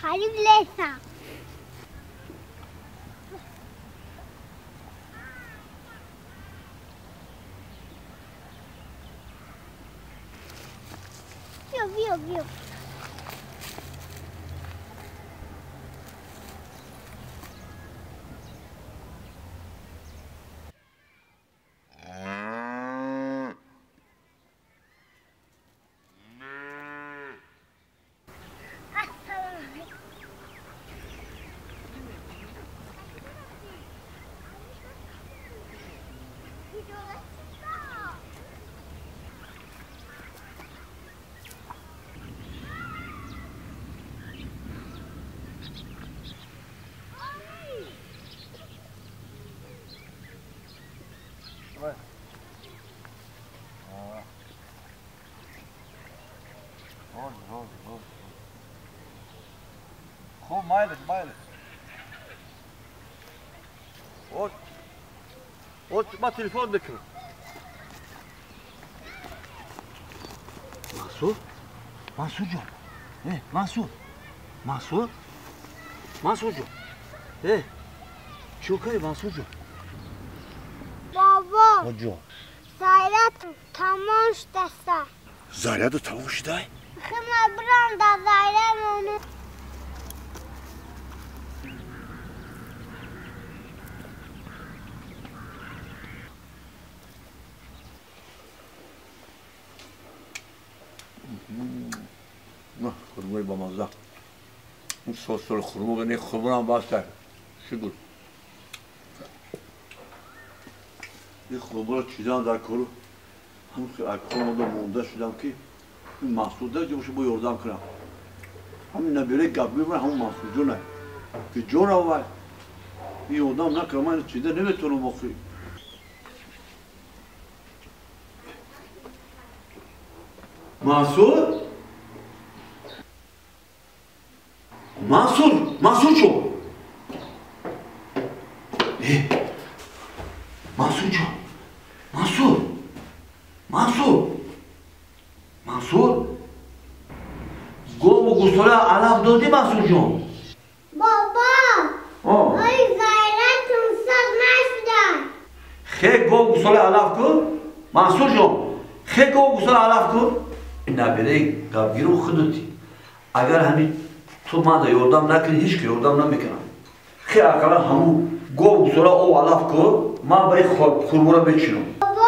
خريب لسه بيو خب مایلش ما تلفن بکن منصور جان منصور جان چیو کردی منصور جان بابا جان زایرت تمام شده زایرت رو تمام شده؟ خیلی برام در زایرمونو نه خورموی با مزه اون سوسول خورمو بینه خورمو هم باز کرد شکر این خورمو رو چیدم در کارو همون خورمو رو مونده شدم که این محصول ده جمعش با یردم کنم همین نبیره گبی برای همون محصول جونه که جون اول این یردم نکنم من چیده نمیتونم بخوری Mansur çok. Mansur çok. Mansur. Gomu gusula alaf dodi Mansur çok. بابا ای زایرتون ساز نشدن He go gusula alaf ko. Mansur çok. He go gusula alaf ko. Nabire gabgiru khuduti. Agar hani تو ما دا یردم نکنی هیچ که یردم نمیکنم خیلی اقلا همون گو بسولا او علف که ما باید خورمو را بچینم بابا